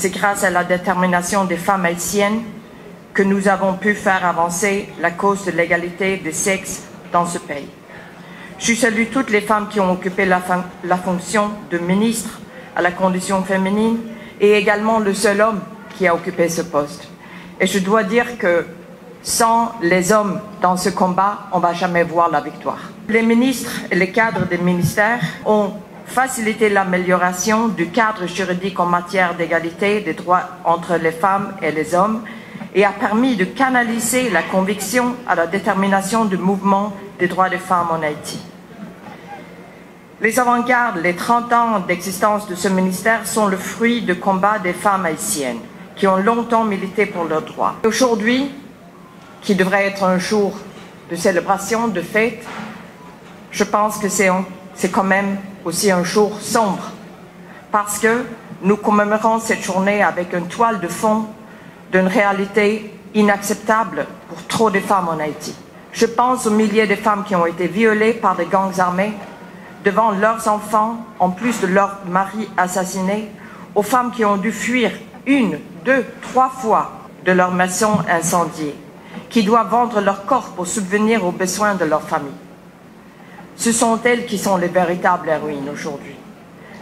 C'est grâce à la détermination des femmes haïtiennes que nous avons pu faire avancer la cause de l'égalité des sexes dans ce pays. Je salue toutes les femmes qui ont occupé la fonction de ministre à la condition féminine et également le seul homme qui a occupé ce poste. Et je dois dire que sans les hommes dans ce combat, on ne va jamais voir la victoire. Les ministres et les cadres des ministères ont facilité l'amélioration du cadre juridique en matière d'égalité des droits entre les femmes et les hommes et a permis de canaliser la conviction à la détermination du mouvement des droits des femmes en Haïti. Les avant-gardes, les 30 ans d'existence de ce ministère sont le fruit du combat des femmes haïtiennes qui ont longtemps milité pour leurs droits. Aujourd'hui, qui devrait être un jour de célébration, de fête, je pense que c'est quand même aussi un jour sombre parce que nous commémorons cette journée avec une toile de fond d'une réalité inacceptable pour trop de femmes en Haïti. Je pense aux milliers de femmes qui ont été violées par des gangs armés devant leurs enfants, en plus de leurs maris assassinés, aux femmes qui ont dû fuir 1, 2, 3 fois de leur maison incendiée, qui doivent vendre leur corps pour subvenir aux besoins de leur famille. Ce sont elles qui sont les véritables héroïnes aujourd'hui.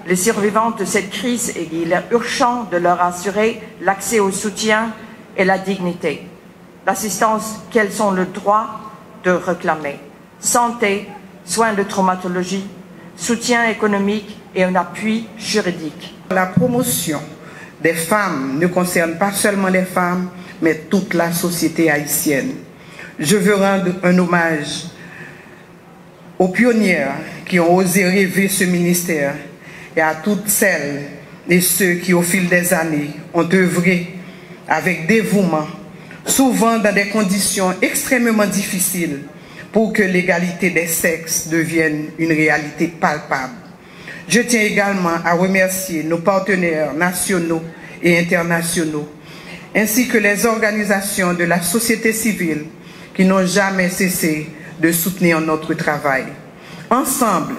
Les survivantes de cette crise, et il est urgent de leur assurer l'accès au soutien et la dignité, l'assistance qu'elles ont le droit de réclamer, santé, soins de traumatologie, soutien économique et un appui juridique. La promotion des femmes ne concerne pas seulement les femmes, mais toute la société haïtienne. Je veux rendre un hommage aux pionnières qui ont osé rêver ce ministère et à toutes celles et ceux qui, au fil des années, ont œuvré avec dévouement, souvent dans des conditions extrêmement difficiles, pour que l'égalité des sexes devienne une réalité palpable. Je tiens également à remercier nos partenaires nationaux et internationaux, ainsi que les organisations de la société civile qui n'ont jamais cessé de soutenir notre travail. Ensemble,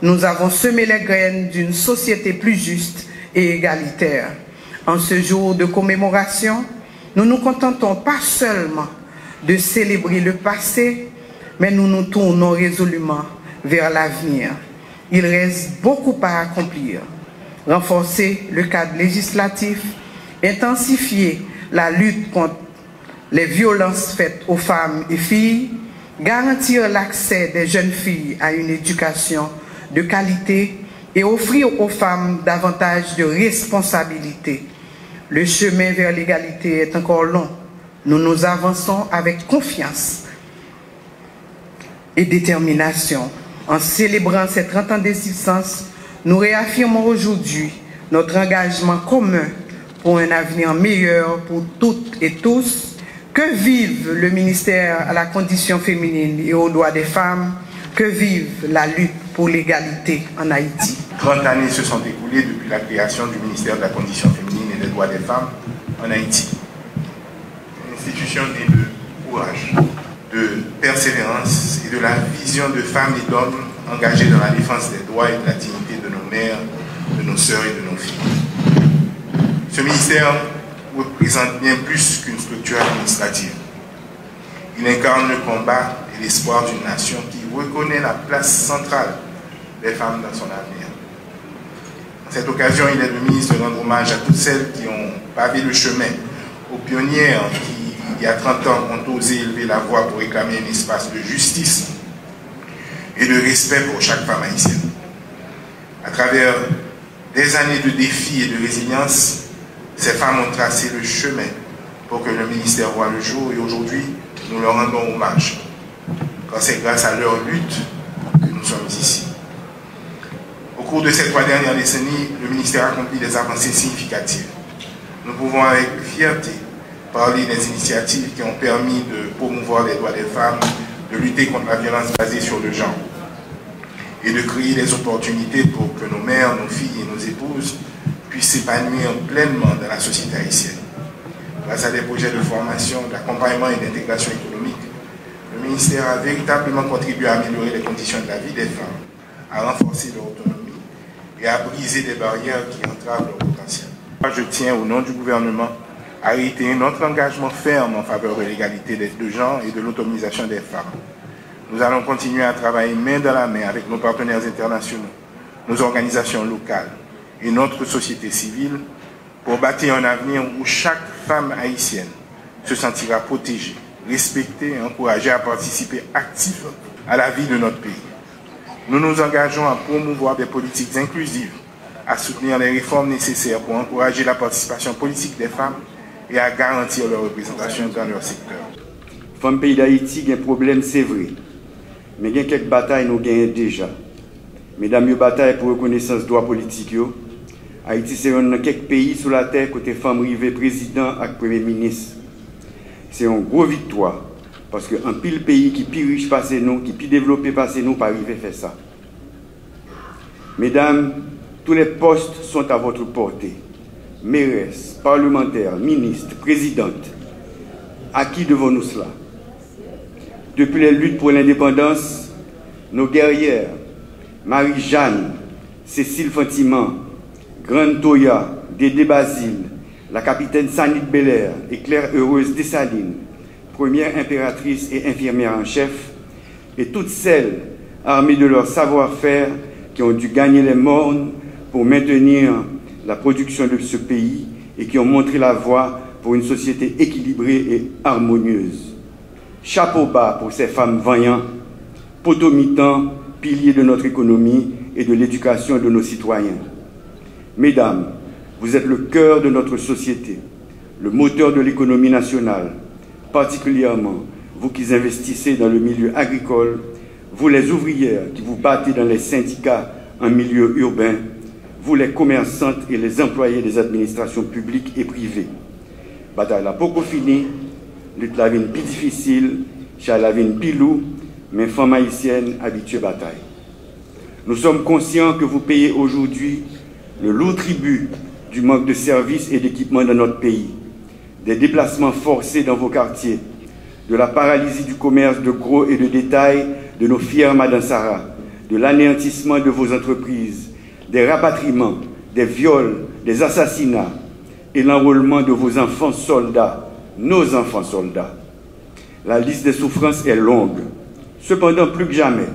nous avons semé les graines d'une société plus juste et égalitaire. En ce jour de commémoration, nous ne nous contentons pas seulement de célébrer le passé, mais nous nous tournons résolument vers l'avenir. Il reste beaucoup à accomplir. Renforcer le cadre législatif, intensifier la lutte contre les violences faites aux femmes et filles, garantir l'accès des jeunes filles à une éducation de qualité et offrir aux femmes davantage de responsabilités. Le chemin vers l'égalité est encore long. Nous avançons avec confiance et détermination. En célébrant ces 30 ans d'existence, nous réaffirmons aujourd'hui notre engagement commun pour un avenir meilleur pour toutes et tous. Que vive le ministère à la condition féminine et aux droits des femmes, que vive la lutte pour l'égalité en Haïti. 30 années se sont écoulées depuis la création du ministère de la condition féminine et des droits des femmes en Haïti. Une institution née de courage, de persévérance et de la vision de femmes et d'hommes engagés dans la défense des droits et de la dignité de nos mères, de nos sœurs et de nos filles. Ce ministère représente bien plus qu'une structure administrative. Il incarne le combat et l'espoir d'une nation qui reconnaît la place centrale des femmes dans son avenir. À cette occasion, il est le ministre de rendre hommage à toutes celles qui ont pavé le chemin, aux pionnières qui, il y a 30 ans, ont osé élever la voix pour réclamer un espace de justice et de respect pour chaque femme haïtienne. À travers des années de défis et de résilience, ces femmes ont tracé le chemin pour que le ministère voie le jour et aujourd'hui, nous leur rendons hommage. Car c'est grâce à leur lutte que nous sommes ici. Au cours de ces 3 dernières décennies, le ministère a accompli des avancées significatives. Nous pouvons avec fierté parler des initiatives qui ont permis de promouvoir les droits des femmes, de lutter contre la violence basée sur le genre et de créer des opportunités pour que nos mères, nos filles et nos épouses puissent s'épanouir pleinement dans la société haïtienne. Grâce à des projets de formation, d'accompagnement et d'intégration économique, le ministère a véritablement contribué à améliorer les conditions de la vie des femmes, à renforcer leur autonomie et à briser des barrières qui entravent leur potentiel. Je tiens, au nom du gouvernement, à réitérer notre engagement ferme en faveur de l'égalité de genre et de l'autonomisation des femmes. Nous allons continuer à travailler main dans la main avec nos partenaires internationaux, nos organisations locales et notre société civile pour bâtir un avenir où chaque femme haïtienne se sentira protégée, respectée et encouragée à participer activement à la vie de notre pays. Nous nous engageons à promouvoir des politiques inclusives, à soutenir les réformes nécessaires pour encourager la participation politique des femmes et à garantir leur représentation dans leur secteur. Femmes pays d'Haïti, il y a un problème, c'est vrai. Mais il y a quelques batailles nous gagnons déjà. Mesdames, il y a bataille pour reconnaissance droit politique. Haïti, c'est un quelques pays sur la terre côté femmes arrivées président et premier ministre. C'est une grosse victoire. Parce qu'un pile pays qui est plus riche passé nous, qui est plus développé passé nous, pas arriver à faire ça. Mesdames, tous les postes sont à votre portée. Mairesse, parlementaire, ministre, présidente. À qui devons-nous cela? Depuis les luttes pour l'indépendance, nos guerrières, Marie-Jeanne, Cécile Fantiman, Grande Toya, Dédé Basile, la capitaine Sanit Belair et Claire Heureuse Dessalines, première impératrice et infirmière en chef, et toutes celles armées de leur savoir-faire qui ont dû gagner les mornes pour maintenir la production de ce pays et qui ont montré la voie pour une société équilibrée et harmonieuse. Chapeau bas pour ces femmes vaillantes, potomitants, piliers de notre économie et de l'éducation de nos citoyens. Mesdames, vous êtes le cœur de notre société, le moteur de l'économie nationale, particulièrement vous qui investissez dans le milieu agricole, vous les ouvrières qui vous battez dans les syndicats en milieu urbain, vous les commerçantes et les employés des administrations publiques et privées. Bataille la beaucoup fini, lutte la vie plus difficile, chale la vie plus lourd, mais femmes haïtiennes habituées bataille. Nous sommes conscients que vous payez aujourd'hui le lourd tribut du manque de services et d'équipements dans notre pays, des déplacements forcés dans vos quartiers, de la paralysie du commerce de gros et de détail de nos fières Madansara, de l'anéantissement de vos entreprises, des rapatriements, des viols, des assassinats et l'enrôlement de vos enfants soldats, nos enfants soldats. La liste des souffrances est longue. Cependant, plus que jamais,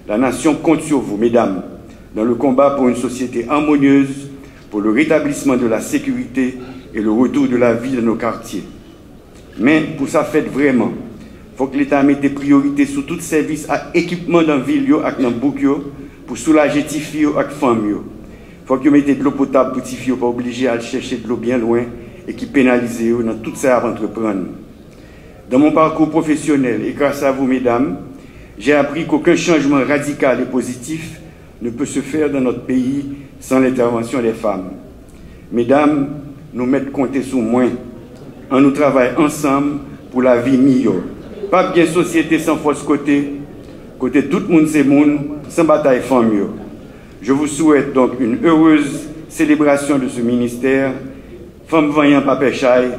la nation compte sur vous, mesdames, dans le combat pour une société harmonieuse, pour le rétablissement de la sécurité et le retour de la vie dans nos quartiers. Mais pour ça, faites vraiment. Il faut que l'État mette des priorités sur tout service à équipement dans la ville et dans le bouc pour soulager les filles et les femmes. Il faut que vous mettez de l'eau potable pour les filles, pas obligé à aller chercher de l'eau bien loin et qui pénalise dans tout ça à entreprendre. Dans mon parcours professionnel et grâce à vous, mesdames, j'ai appris qu'aucun changement radical et positif ne peut se faire dans notre pays sans l'intervention des femmes. Mesdames, nous mettons compter sur moi. On nous travaille ensemble pour la vie meilleure. Pas bien société sans force côté tout le monde c'est monde, sans bataille famille. Je vous souhaite donc une heureuse célébration de ce ministère. Femme voyant Papéchaï.